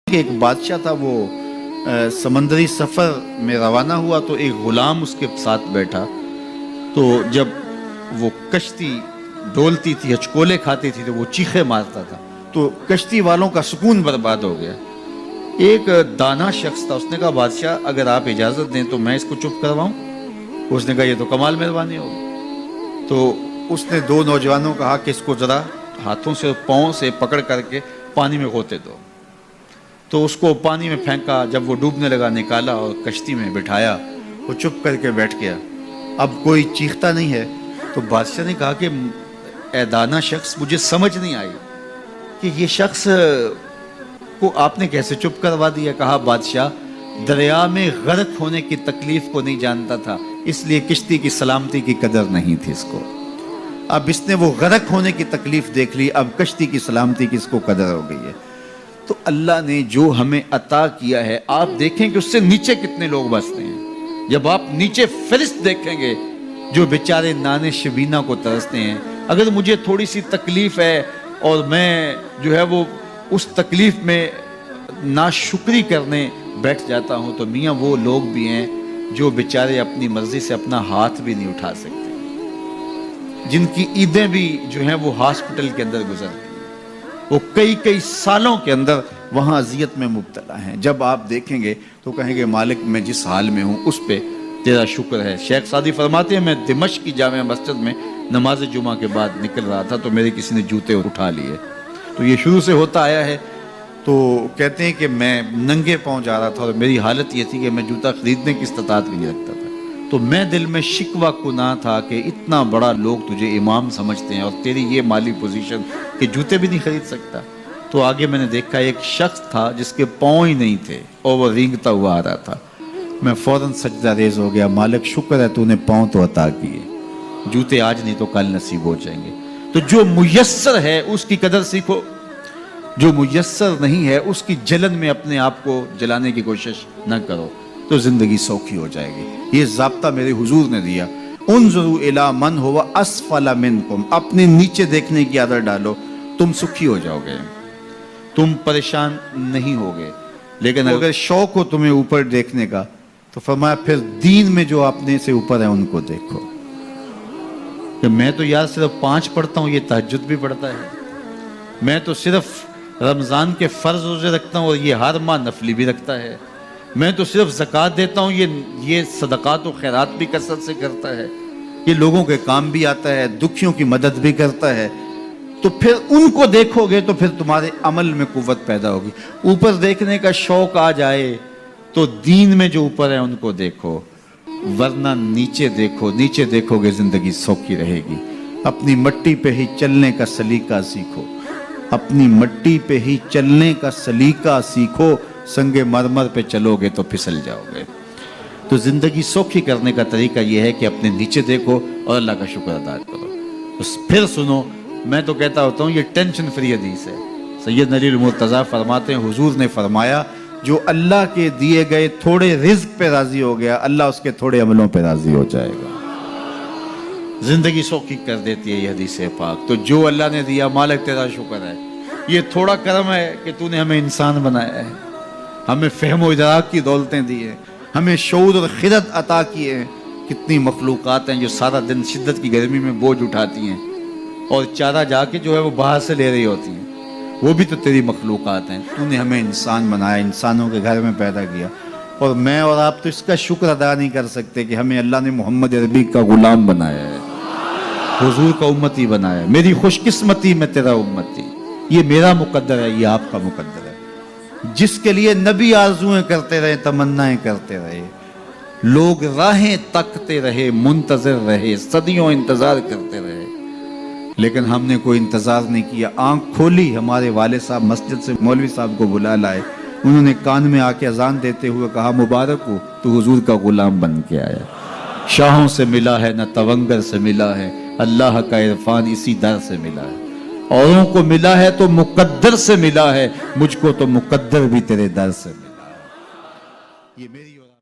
ایک بادشاہ تھا، وہ سمندری سفر میں روانہ ہوا تو ایک غلام اس کے ساتھ بیٹھا. تو جب وہ کشتی ڈولتی تھی، ہچکولے کھاتی تھی تو وہ چیخے مارتا تھا، تو کشتی والوں کا سکون برباد ہو گیا. ایک دانا شخص تھا، اس نے کہا بادشاہ اگر آپ اجازت دیں تو میں اس کو چپ کرواؤں. اس نے کہا یہ تو کمال مہربانی ہوگی. تو اس نے دو نوجوانوں کو کہا کہ اس کو ذرا ہاتھوں سے پاؤں سے پکڑ کر کے پانی میں غوطے دو. تو اس کو پانی میں پھینکا، جب وہ ڈوبنے لگا نکالا اور کشتی میں بٹھایا. وہ چپ کر کے بیٹھ گیا، اب کوئی چیختا نہیں ہے. تو بادشاہ نے کہا کہ اے دانا شخص، مجھے سمجھ نہیں آئی کہ یہ شخص کو آپ نے کیسے چپ کروا دیا. کہا بادشاہ دریا میں غرق ہونے کی تکلیف کو نہیں جانتا تھا، اس لیے کشتی کی سلامتی کی قدر نہیں تھی اس کو. اب اس نے وہ غرق ہونے کی تکلیف دیکھ لی، اب کشتی کی سلامتی کی اس کو قدر ہو گئی ہے. تو اللہ نے جو ہمیں عطا کیا ہے، آپ دیکھیں کہ اس سے نیچے کتنے لوگ بستے ہیں. جب آپ نیچے فرشت دیکھیں گے جو بیچارے نانے شبینہ کو ترستے ہیں. اگر مجھے تھوڑی سی تکلیف ہے اور میں جو ہے وہ اس تکلیف میں ناشکری کرنے بیٹھ جاتا ہوں، تو میاں وہ لوگ بھی ہیں جو بیچارے اپنی مرضی سے اپنا ہاتھ بھی نہیں اٹھا سکتے، جن کی عیدیں بھی جو ہیں وہ ہاسپٹل کے اندر گزرتی ہیں، وہ کئی سالوں کے اندر وہاں اذیت میں مبتلا ہیں. جب آپ دیکھیں گے تو کہیں گے مالک میں جس حال میں ہوں اس پہ تیرا شکر ہے. شیخ سعدی فرماتے ہیں میں دمشق کی جامع مسجد میں نماز جمعہ کے بعد نکل رہا تھا تو میرے کسی نے جوتے اٹھا لیے. تو یہ شروع سے ہوتا آیا ہے. تو کہتے ہیں کہ میں ننگے پاؤں جا رہا تھا اور میری حالت یہ تھی کہ میں جوتا خریدنے کی استطاعت بھی نہیں رکھتا تھا. تو میں دل میں شکوہ کناں تھا کہ اتنا بڑا لوگ تجھے امام سمجھتے ہیں اور تیری یہ مالی پوزیشن کہ جوتے بھی نہیں خرید سکتا. تو آگے میں نے دیکھا ایک شخص تھا جس کے پاؤں ہی نہیں تھے اور وہ رینگتا ہوا آ رہا تھا. میں فوراً سجدہ ریز ہو گیا، مالک شکر ہے تو نے پاؤں تو عطا کیے، جوتے آج نہیں تو کل نصیب ہو جائیں گے. تو جو میسر ہے اس کی قدر سیکھو، جو میسر نہیں ہے اس کی جلن میں اپنے آپ کو جلانے کی کوشش نہ کرو، تو زندگی سوکھی ہو جائے گی. یہ ضابطہ میرے حضور نے دیا. انظروا الی من هو اسفل منکم، اپنے نیچے دیکھنے کی عادت ڈالو، تم سکھی ہو جاؤ گے، تم پریشان نہیں ہوگے. لیکن اگر شوق ہو تمہیں اوپر دیکھنے کا تو فرمایا پھر دین میں جو اپنے سے اوپر ہیں ان کو دیکھو. کہ میں تو یار صرف 5 پڑھتا ہوں، یہ تہجد بھی پڑھتا ہے. میں تو صرف رمضان کے فرض روزے رکھتا ہوں اور یہ ہر ماہ نفلی بھی رکھتا ہے. میں تو صرف زکوٰۃ دیتا ہوں، یہ صدقات و خیرات بھی کثرت سے کرتا ہے، یہ لوگوں کے کام بھی آتا ہے، دکھیوں کی مدد بھی کرتا ہے. تو پھر ان کو دیکھو گے تو پھر تمہارے عمل میں قوت پیدا ہوگی. اوپر دیکھنے کا شوق آ جائے تو دین میں جو اوپر ہے ان کو دیکھو، ورنہ نیچے دیکھو. نیچے دیکھو گے زندگی سوکھی رہے گی. اپنی مٹی پہ ہی چلنے کا سلیقہ سیکھو، اپنی مٹی پہ ہی چلنے کا سلیقہ سیکھو. سنگ مرمر پہ چلو گے تو پھسل جاؤ گے. تو زندگی سوکھی کرنے کا طریقہ یہ ہے کہ اپنے نیچے دیکھو اور اللہ کا شکر ادا کرو. پھر سنو، میں تو کہتا ہوتا ہوں یہ ٹینشن فری حدیث ہے. سید علی المرتضیٰ فرماتے ہیں حضور نے فرمایا جو اللہ کے دیے گئے تھوڑے رزق پہ راضی ہو گیا، اللہ اس کے تھوڑے عملوں پہ راضی ہو جائے گا. زندگی سوکھی کر دیتی ہے یہ حدیث پاک. تو جو اللہ نے دیا مالک تیرا شکر ہے. یہ تھوڑا کرم ہے کہ تو نے ہمیں انسان بنایا ہے، ہمیں فہم و ادراک کی دولتیں دی ہیں، ہمیں شعور اور خرد عطا کیے ہیں. کتنی مخلوقات ہیں جو سارا دن شدت کی گرمی میں بوجھ اٹھاتی ہیں اور چارہ جا کے جو ہے وہ باہر سے لے رہی ہوتی ہیں، وہ بھی تو تیری مخلوقات ہیں. تو نے ہمیں انسان بنایا، انسانوں کے گھر میں پیدا کیا، اور میں اور آپ تو اس کا شکر ادا نہیں کر سکتے کہ ہمیں اللہ نے محمد عربی کا غلام بنایا ہے، حضور کا امتی بنایا ہے. میری خوش قسمتی میں تیرا امتی، یہ میرا مقدر ہے، یہ آپ کا مقدر ہے. جس کے لیے نبی آرزویں کرتے رہے، تمنائیں کرتے رہے، لوگ راہیں تکتے رہے، منتظر رہے، صدیوں انتظار کرتے رہے، لیکن ہم نے کوئی انتظار نہیں کیا. آنکھ کھولی، ہمارے والد صاحب مسجد سے مولوی صاحب کو بلا لائے، انہوں نے کان میں آ کے اذان دیتے ہوئے کہا مبارک ہو تو حضور کا غلام بن کے آیا. شاہوں سے ملا ہے نہ تونگر سے ملا ہے، اللہ کا عرفان اسی در سے ملا ہے. اوروں کو ملا ہے تو مقدر سے ملا ہے، مجھ کو تو مقدر بھی تیرے در سے ملا ہے. یہ میری